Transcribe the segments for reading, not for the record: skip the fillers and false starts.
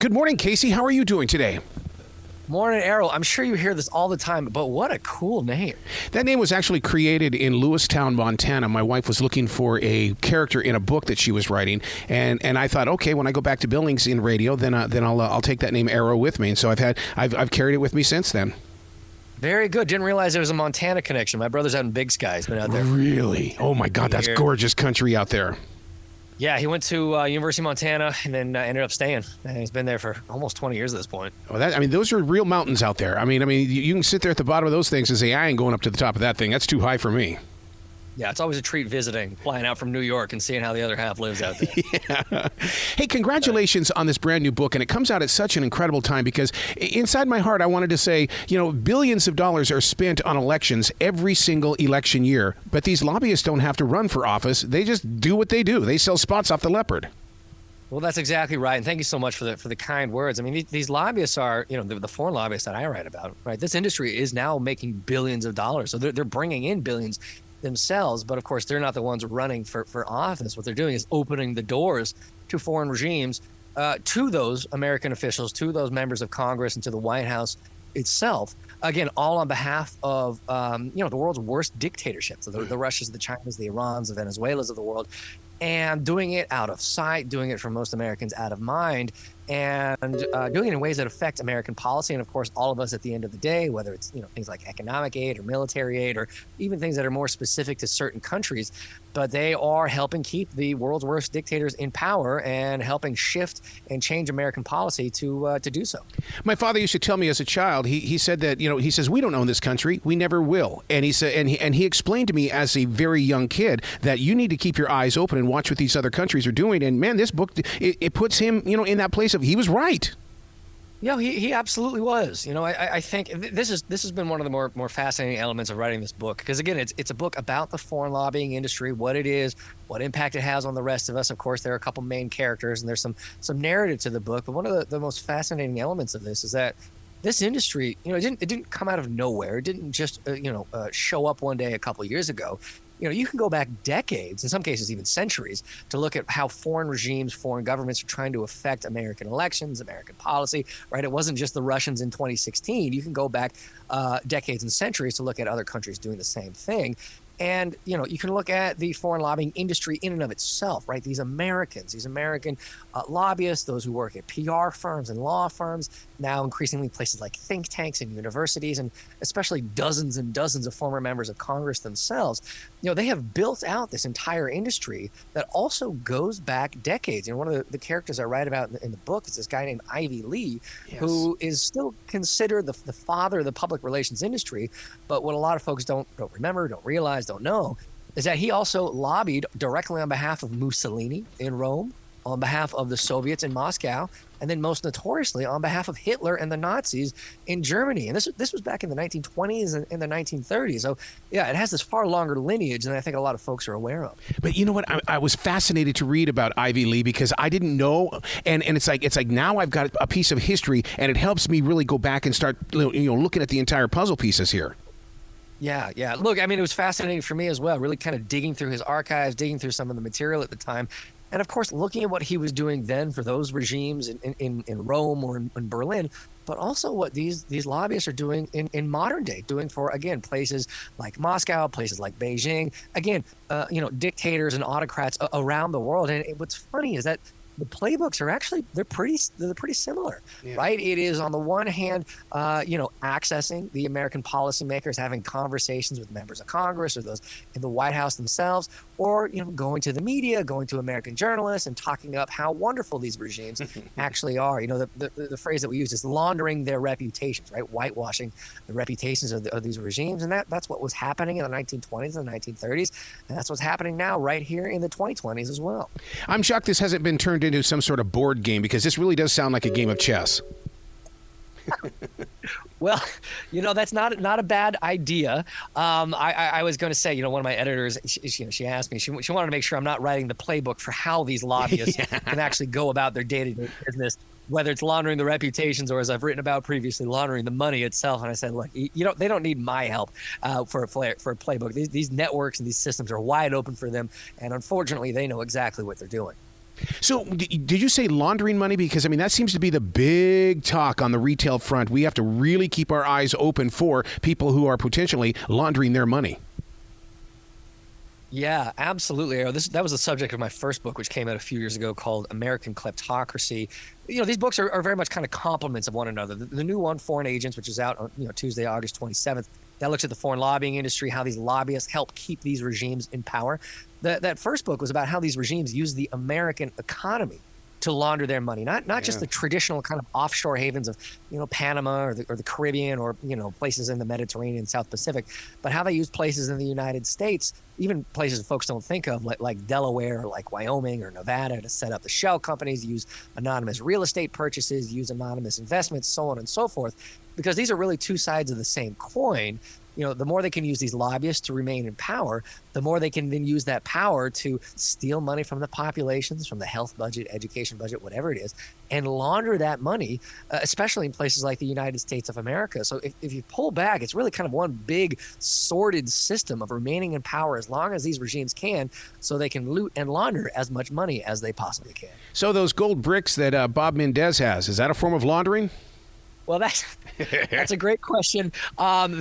Good morning, Casey. How are you doing today? Morning, Errol. I'm sure you hear this all the time, but what a cool name. That name was actually created in Lewistown, Montana. My wife was looking for a character in a book that she was writing, and I thought, okay, when I go back to Billings in radio, then I'll take that name Arrow with me, and so I've carried it with me since then. Very good. Didn't realize there was a Montana connection. My brother's out in Big Sky. He's been out there. Really? Oh my God, that's gorgeous country out there. Yeah, he went to University of Montana and then ended up staying. And he's been there for almost 20 years at this point. Oh, those are real mountains out there. I mean, you can sit there at the bottom of those things and say, I ain't going up to the top of that thing. That's too high for me. Yeah, it's always a treat visiting, flying out from New York and seeing how the other half lives out there. Yeah. Hey, congratulations on this brand new book. And it comes out at such an incredible time because inside my heart, I wanted to say, billions of dollars are spent on elections every single election year. But these lobbyists don't have to run for office. They just do what they do. They sell spots off the leopard. Well, that's exactly right. And thank you so much for the kind words. I mean, these lobbyists are, the foreign lobbyists that I write about, right? This industry is now making billions of dollars. So they're bringing in billions themselves, but of course they're not the ones running for office. What they're doing is opening the doors to foreign regimes, to those American officials, to those members of Congress, and to the White House itself. Again, all on behalf of the world's worst dictatorships, the Russias, the Chinas, the Irans, the Venezuelas of the world, and doing it out of sight, doing it for most Americans out of mind, and doing it in ways that affect American policy and, of course, all of us at the end of the day, whether it's things like economic aid or military aid or even things that are more specific to certain countries. But they are helping keep the world's worst dictators in power and helping shift and change American policy to do so. My father used to tell me as a child, he said that, he says, we don't own this country. We never will. And he said, and he explained to me as a very young kid that you need to keep your eyes open and watch what these other countries are doing. And man, this book, it puts him, in that place of he was right. Yeah, he absolutely was. I think this has been one of the more fascinating elements of writing this book because, again, it's a book about the foreign lobbying industry, what it is, what impact it has on the rest of us. Of course, there are a couple main characters and there's some narrative to the book. But one of the most fascinating elements of this is that this industry, it didn't come out of nowhere. It didn't just show up one day a couple years ago. You can go back decades, in some cases even centuries, to look at how foreign regimes, foreign governments are trying to affect American elections, American policy, right? It wasn't just the Russians in 2016. You can go back decades and centuries to look at other countries doing the same thing. And, you can look at the foreign lobbying industry in and of itself, right? These American lobbyists, those who work at PR firms and law firms, now increasingly places like think tanks and universities, and especially dozens and dozens of former members of Congress themselves, they have built out this entire industry that also goes back decades. One of the characters I write about in the book is this guy named Ivy Lee, yes, who is still considered the father of the public relations industry. But what a lot of folks don't remember, don't realize, don't know, is that he also lobbied directly on behalf of Mussolini in Rome, on behalf of the Soviets in Moscow, and then most notoriously on behalf of Hitler and the Nazis in Germany. And this was back in the 1920s and the 1930s. So, yeah, it has this far longer lineage than I think a lot of folks are aware of. But you know what? I was fascinated to read about Ivy Lee because I didn't know. And it's like now I've got a piece of history, and it helps me really go back and start looking at the entire puzzle pieces here. Yeah. Look, it was fascinating for me as well, really kind of digging through his archives, digging through some of the material at the time. And, of course, looking at what he was doing then for those regimes in Rome or in Berlin, but also what these lobbyists are doing in modern day, doing for, again, places like Moscow, places like Beijing, again, dictators and autocrats around the world. And what's funny is that the playbooks are actually they're pretty similar, yeah, right? It is on the one hand, accessing the American policymakers, having conversations with members of Congress or those in the White House themselves, or going to the media, going to American journalists and talking up how wonderful these regimes actually are. The phrase that we use is laundering their reputations, right? Whitewashing the reputations of these regimes, and that's what was happening in the 1920s and the 1930s, and that's what's happening now right here in the 2020s as well. I'm shocked this hasn't been turned into some sort of board game because this really does sound like a game of chess. Well, that's not a bad idea. I was going to say, one of my editors, she asked me, she wanted to make sure I'm not writing the playbook for how these lobbyists can actually go about their day-to-day business, whether it's laundering the reputations or, as I've written about previously, laundering the money itself. And I said, look, they don't need my help for a playbook. These networks and these systems are wide open for them, and unfortunately, they know exactly what they're doing. So did you say laundering money? Because, I mean, that seems to be the big talk on the retail front. We have to really keep our eyes open for people who are potentially laundering their money. Yeah, absolutely. That was the subject of my first book, which came out a few years ago, called American Kleptocracy. These books are very much kind of complements of one another. The new one, Foreign Agents, which is out on Tuesday, August 27th, that looks at the foreign lobbying industry, how these lobbyists help keep these regimes in power. That first book was about how these regimes use the American economy to launder their money, not just the traditional kind of offshore havens of Panama or the Caribbean or places in the Mediterranean, South Pacific, but how they use places in the United States, even places folks don't think of, like Delaware or like Wyoming or Nevada, to set up the shell companies, use anonymous real estate purchases, use anonymous investments, so on and so forth, because these are really two sides of the same coin. The more they can use these lobbyists to remain in power, the more they can then use that power to steal money from the populations, from the health budget, education budget, whatever it is, and launder that money, especially in places like the United States of America. So if you pull back, it's really kind of one big sordid system of remaining in power as long as these regimes can, so they can loot and launder as much money as they possibly can. So those gold bricks that Bob Menendez has, is that a form of laundering? Well, that's a great question. I'm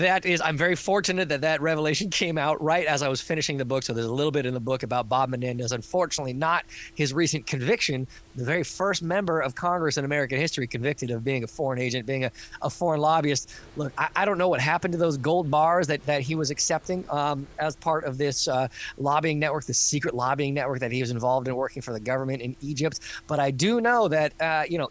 very fortunate that revelation came out right as I was finishing the book. So there's a little bit in the book about Bob Menendez. Unfortunately, not his recent conviction, the very first member of Congress in American history convicted of being a foreign agent, being a foreign lobbyist. Look, I don't know what happened to those gold bars that he was accepting as part of this lobbying network, this secret lobbying network that he was involved in, working for the government in Egypt. But I do know that,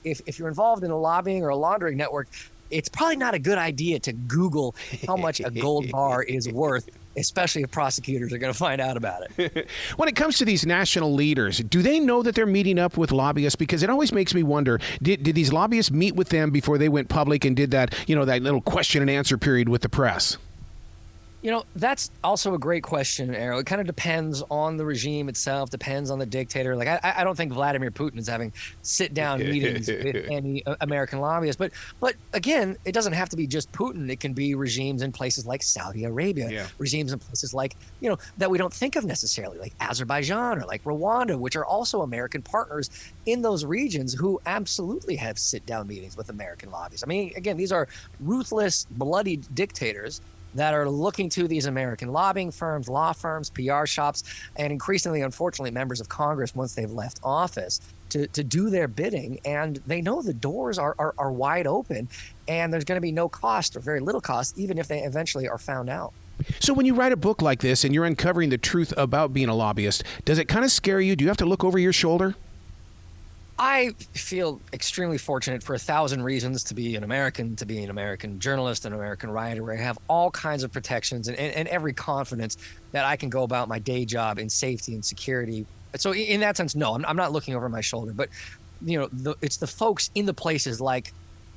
if you're involved in a lobbying or a laundering network, it's probably not a good idea to Google how much a gold bar is worth, especially if prosecutors are going to find out about it. When it comes to these national leaders, do they know that they're meeting up with lobbyists? Because it always makes me wonder, did these lobbyists meet with them before they went public and did that, that little question and answer period with the press? That's also a great question, Arrow. It kind of depends on the regime itself, depends on the dictator. Like, I don't think Vladimir Putin is having sit-down meetings with any American lobbyists. But again, it doesn't have to be just Putin. It can be regimes in places like Saudi Arabia, regimes in places like, that we don't think of necessarily, like Azerbaijan or like Rwanda, which are also American partners in those regions who absolutely have sit-down meetings with American lobbyists. I mean, again, these are ruthless, bloody dictators that are looking to these American lobbying firms, law firms, PR shops, and increasingly, unfortunately, members of Congress once they've left office to do their bidding. And they know the doors are wide open, and there's going to be no cost or very little cost, even if they eventually are found out. So when you write a book like this and you're uncovering the truth about being a lobbyist, does it kind of scare you? Do you have to look over your shoulder? I feel extremely fortunate for 1,000 reasons to be an American journalist, an American writer, where I have all kinds of protections and every confidence that I can go about my day job in safety and security. So in that sense, no, I'm not looking over my shoulder. But, it's the folks in the places like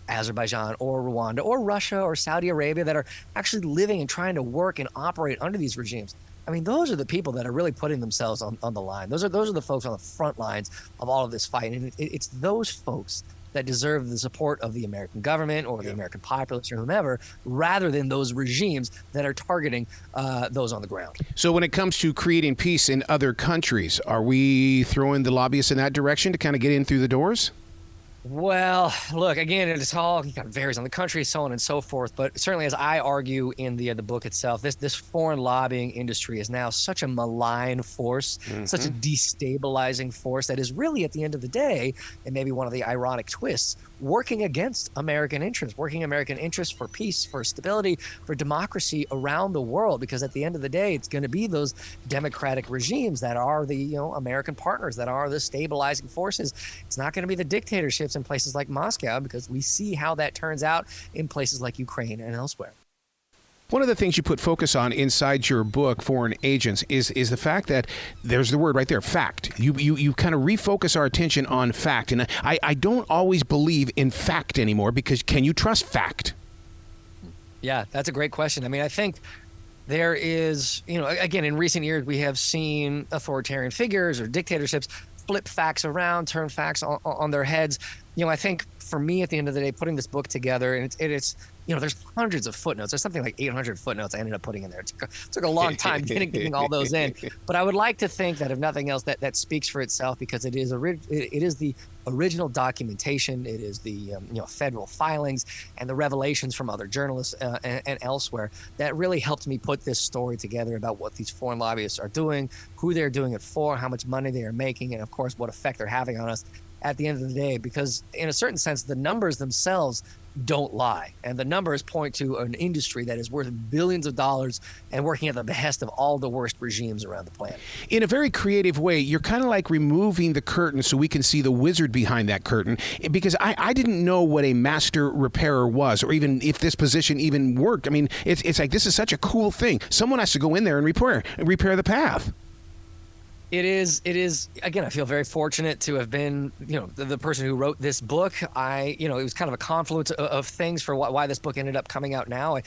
Azerbaijan or Rwanda or Russia or Saudi Arabia that are actually living and trying to work and operate under these regimes. I mean, those are the people that are really putting themselves on the line. Those are the folks on the front lines of all of this fight. And it's those folks that deserve the support of the American government or the American populace or whomever, rather than those regimes that are targeting those on the ground. So when it comes to creating peace in other countries, are we throwing the lobbyists in that direction to kind of get in through the doors? Well, look, again, it all kind of varies on the country, so on and so forth. But certainly, as I argue in the book itself, this foreign lobbying industry is now such a malign force, such a destabilizing force that is really, at the end of the day, and maybe one of the ironic twists, working against American interests, for peace, for stability, for democracy around the world. Because at the end of the day, it's going to be those democratic regimes that are the American partners, that are the stabilizing forces. It's not going to be the dictatorships in places like Moscow, because we see how that turns out in places like Ukraine and elsewhere. One of the things you put focus on inside your book, Foreign Agents, is the fact that there's the word right there, fact. You kind of refocus our attention on fact. And I don't always believe in fact anymore, because can you trust fact? Yeah, that's a great question. I mean, I think there is, again, in recent years, we have seen authoritarian figures or dictatorships flip facts around, turn facts on their heads. I think for me, at the end of the day, putting this book together, and it's there's hundreds of footnotes. There's something like 800 footnotes I ended up putting in there. It took a long time getting all those in. But I would like to think that, if nothing else, that speaks for itself, because it is the original documentation. It is the federal filings and the revelations from other journalists and elsewhere that really helped me put this story together about what these foreign lobbyists are doing, who they're doing it for, how much money they are making, and of course what effect they're having on us at the end of the day. Because in a certain sense, the numbers themselves don't lie, and the numbers point to an industry that is worth billions of dollars and working at the behest of all the worst regimes around the planet. In a very creative way, you're kind of like removing the curtain so we can see the wizard behind that curtain, because I didn't know what a master repairer was, or even if this position even worked. I mean, it's like, this is such a cool thing. Someone has to go in there and repair the path. It is. Again, I feel very fortunate to have been, the person who wrote this book. It was kind of a confluence of things for why this book ended up coming out now.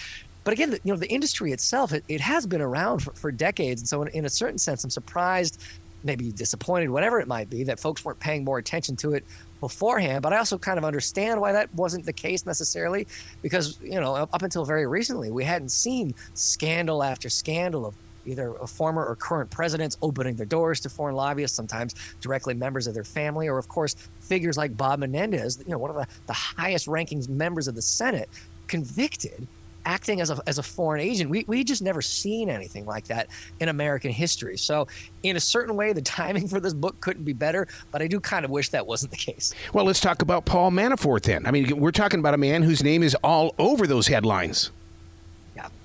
But again, the industry itself, it has been around for decades. And so in a certain sense, I'm surprised, maybe disappointed, whatever it might be, that folks weren't paying more attention to it beforehand. But I also kind of understand why that wasn't the case necessarily, because, up until very recently, we hadn't seen scandal after scandal of either a former or current presidents opening their doors to foreign lobbyists, sometimes directly members of their family, or of course figures like Bob Menendez, one of the highest rankings members of the Senate, convicted, acting as a foreign agent. We just never seen anything like that in American history. So in a certain way, the timing for this book couldn't be better, but I do kind of wish that wasn't the case. Well, let's talk about Paul Manafort then. I mean, we're talking about a man whose name is all over those headlines.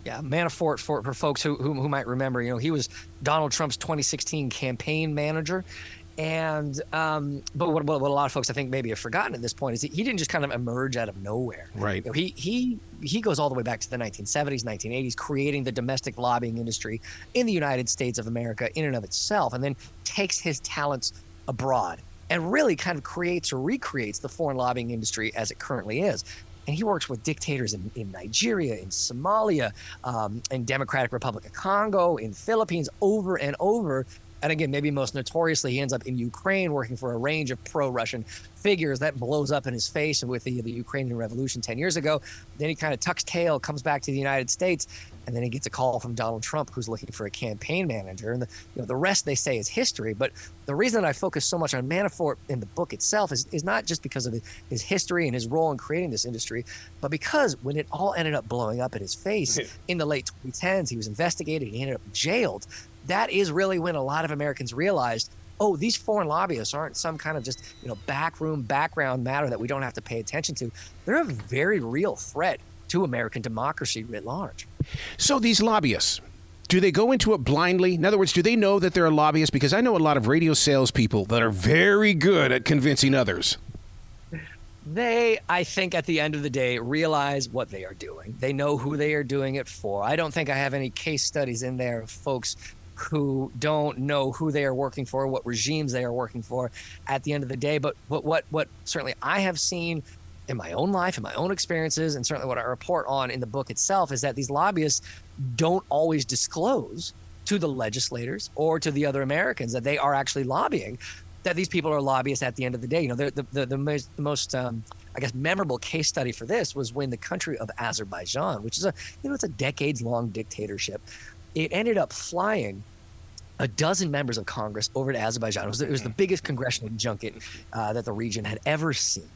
Yeah. Manafort, for folks who might remember, he was Donald Trump's 2016 campaign manager. And but what a lot of folks, I think, maybe have forgotten at this point is he didn't just kind of emerge out of nowhere. Right. He goes all the way back to the 1970s, 1980s, creating the domestic lobbying industry in the United States of America in and of itself, and then takes his talents abroad and really kind of creates or recreates the foreign lobbying industry as it currently is. And he works with dictators in Nigeria, in Somalia, in Democratic Republic of Congo, in Philippines, over and over. And again, maybe most notoriously, he ends up in Ukraine working for a range of pro-Russian figures. That blows up in his face with the Ukrainian Revolution 10 years ago. Then he kind of tucks tail, comes back to the United States, and then he gets a call from Donald Trump, who's looking for a campaign manager. And the rest, they say, is history. But the reason I focus so much on Manafort in the book itself is not just because of his history and his role in creating this industry, but because when it all ended up blowing up in his face in the late 2010s, he was investigated, he ended up jailed. That is really when a lot of Americans realized, oh, these foreign lobbyists aren't some kind of just, backroom background matter that we don't have to pay attention to. They're a very real threat to American democracy writ large. So these lobbyists, do they go into it blindly? In other words, do they know that they're a lobbyist? Because I know a lot of radio salespeople that are very good at convincing others. They, I think, at the end of the day, realize what they are doing. They know who they are doing it for. I don't think I have any case studies in there of folks who don't know who they are working for, what regimes they are working for at the end of the day. But what certainly I have seen in my own life, in my own experiences, and certainly what I report on in the book itself, is that these lobbyists don't always disclose to the legislators or to the other Americans that they are actually lobbying, that these people are lobbyists at the end of the day. The most I guess memorable case study for this was when the country of Azerbaijan, which is it's a decades-long dictatorship, it ended up flying a dozen members of Congress over to Azerbaijan. It was the biggest congressional junket that the region had ever seen.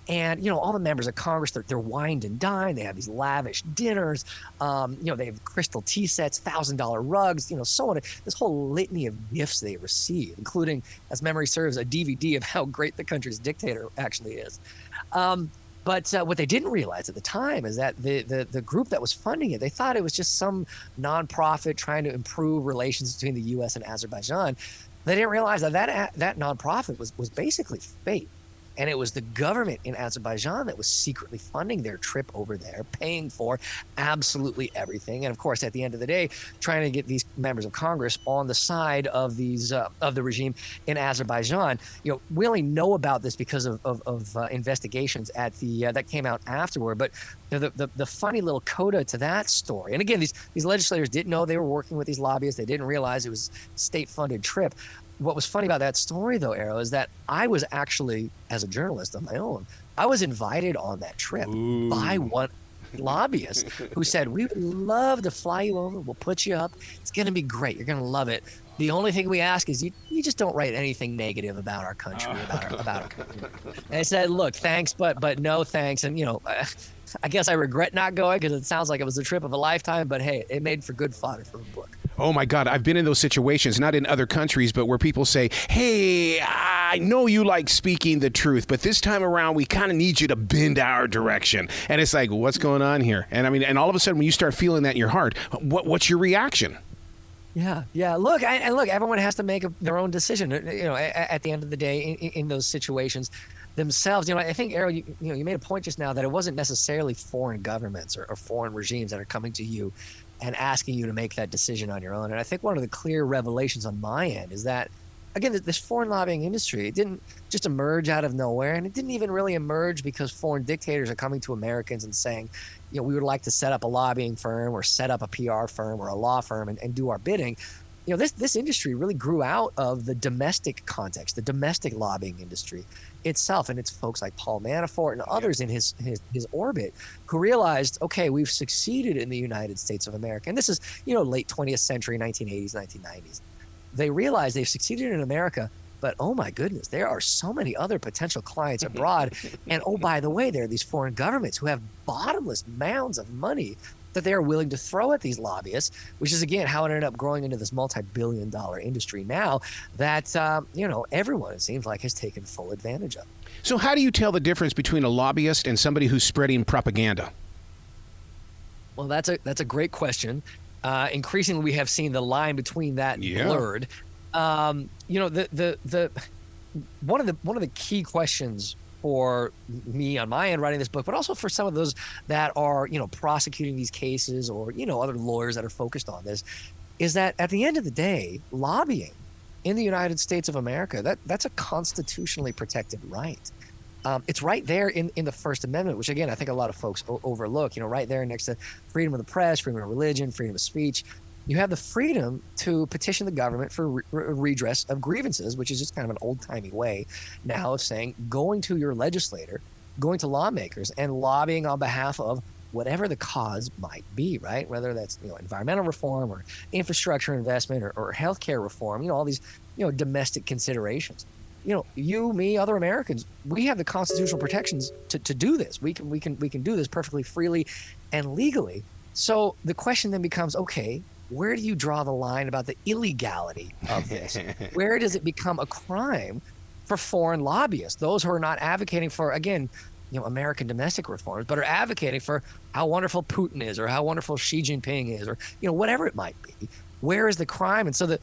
And, all the members of Congress, they're wined and dined. They have these lavish dinners. They have crystal tea sets, $1,000 rugs, so on. This whole litany of gifts they receive, including, as memory serves, a DVD of how great the country's dictator actually is. But what they didn't realize at the time is that the group that was funding it, they thought it was just some nonprofit trying to improve relations between the U.S. and Azerbaijan. They didn't realize that nonprofit was basically fake. And it was the government in Azerbaijan that was secretly funding their trip over there, paying for absolutely everything. And of course, at the end of the day, trying to get these members of Congress on the side of of the regime in Azerbaijan. We only know about this because of investigations that came out afterward. But the funny little coda to that story, and again, these legislators didn't know they were working with these lobbyists. They didn't realize it was a state-funded trip. what was funny about that story, though, Arrow, is that I was actually, as a journalist on my own, I was invited on that trip by one lobbyist who said, we would love to fly you over. We'll put you up. It's going to be great. You're going to love it. The only thing we ask is you just don't write anything negative about our country, about our country. And I said, look, thanks, but no thanks. And, I guess I regret not going because it sounds like it was the trip of a lifetime. But, hey, it made for good fodder for a book. Oh, my God. I've been in those situations, not in other countries, but where people say, hey, I know you like speaking the truth, but this time around, we kind of need you to bend our direction. And it's like, what's going on here? And I mean, and all of a sudden, when you start feeling that in your heart, what's your reaction? Yeah. Look, everyone has to make their own decision. At the end of the day, in those situations themselves. I think, Errol, you made a point just now that it wasn't necessarily foreign governments or foreign regimes that are coming to you and asking you to make that decision on your own. And I think one of the clear revelations on my end is that, again, this foreign lobbying industry, it didn't just emerge out of nowhere, and it didn't even really emerge because foreign dictators are coming to Americans and saying, we would like to set up a lobbying firm or set up a PR firm or a law firm and do our bidding. This industry really grew out of the domestic context, the domestic lobbying industry itself, and it's folks like Paul Manafort and others in his orbit who realized, okay, we've succeeded in the United States of America, and this is late 20th century, 1980s, 1990s. They realized they've succeeded in America, but oh my goodness, there are so many other potential clients abroad, and oh, by the way, there are these foreign governments who have bottomless mounds of money that they are willing to throw at these lobbyists, which is, again, how it ended up growing into this multi-billion-dollar industry now that, everyone, it seems like, has taken full advantage of. So how do you tell the difference between a lobbyist and somebody who's spreading propaganda? Well, that's a great question. Increasingly, we have seen the line between that blurred. One of the key questions for me on my end writing this book, but also for some of those that are, prosecuting these cases or, other lawyers that are focused on this, is that at the end of the day, lobbying in the United States of America, that's a constitutionally protected right. It's right there in the First Amendment, which, again, I think a lot of folks overlook, right there next to freedom of the press, freedom of religion, freedom of speech. You have the freedom to petition the government for redress of grievances, which is just kind of an old-timey way now of saying going to your legislator, going to lawmakers, and lobbying on behalf of whatever the cause might be, right? Whether that's environmental reform or infrastructure investment or healthcare reform, all these domestic considerations. You, me, other Americans, we have the constitutional protections to do this. We can do this perfectly freely and legally. So the question then becomes, okay, where do you draw the line about the illegality of this? Where does it become a crime for foreign lobbyists, those who are not advocating for, again, American domestic reforms, but are advocating for how wonderful Putin is or how wonderful Xi Jinping is or, whatever it might be? Where is the crime? And so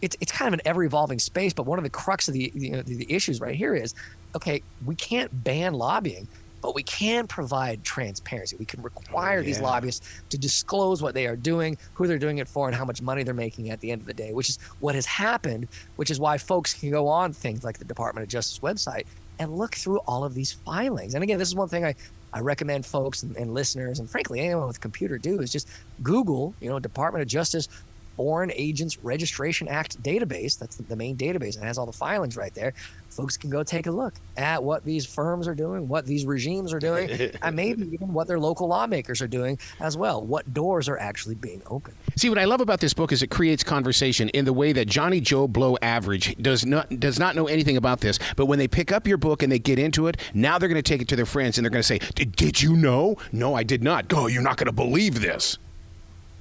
it's kind of an ever-evolving space, but one of the crux of the issues right here is, okay, we can't ban lobbying, but we can provide transparency. We can require these lobbyists to disclose what they are doing, who they're doing it for, and how much money they're making at the end of the day, which is what has happened, which is why folks can go on things like the Department of Justice website and look through all of these filings. And again, this is one thing I recommend folks and listeners, and frankly, anyone with a computer do, is just Google, Department of Justice Foreign Agents Registration Act database. That's the main database. It has all the filings right there. Folks can go take a look at what these firms are doing, what these regimes are doing, and maybe even what their local lawmakers are doing as well. What doors are actually being opened. See, what I love about this book is it creates conversation in the way that Johnny Joe Blow average does not know anything about this. But when they pick up your book and they get into it, now they're going to take it to their friends and they're going to say, did you know? No, I did not. Go, you're not going to believe this.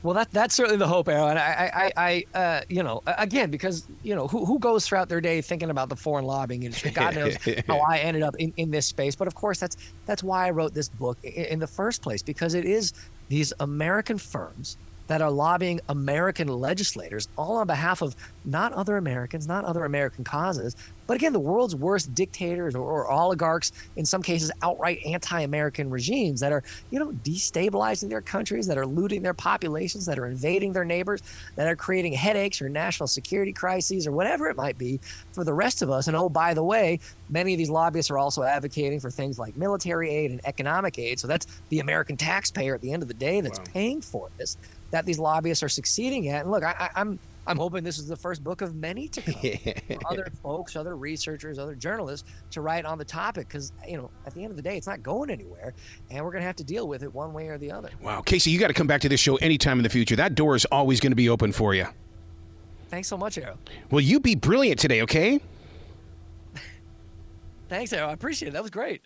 Well, that's certainly the hope, Aaron. I again, because who goes throughout their day thinking about the foreign lobbying industry? God knows how I ended up in this space. But of course, that's why I wrote this book in the first place, because it is these American firms that are lobbying American legislators, all on behalf of not other Americans, not other American causes, but again, the world's worst dictators or oligarchs, in some cases outright anti-American regimes that are, destabilizing their countries, that are looting their populations, that are invading their neighbors, that are creating headaches or national security crises or whatever it might be for the rest of us. And oh, by the way, many of these lobbyists are also advocating for things like military aid and economic aid. So that's the American taxpayer at the end of the day that's paying for this, that these lobbyists are succeeding at. And look, I'm hoping this is the first book of many to come for other folks, other researchers, other journalists to write on the topic, because, at the end of the day, it's not going anywhere, and we're going to have to deal with it one way or the other. Wow. Casey, you got to come back to this show anytime in the future. That door is always going to be open for you. Thanks so much, Arrow. Well, you be brilliant today, okay? Thanks, Arrow. I appreciate it. That was great.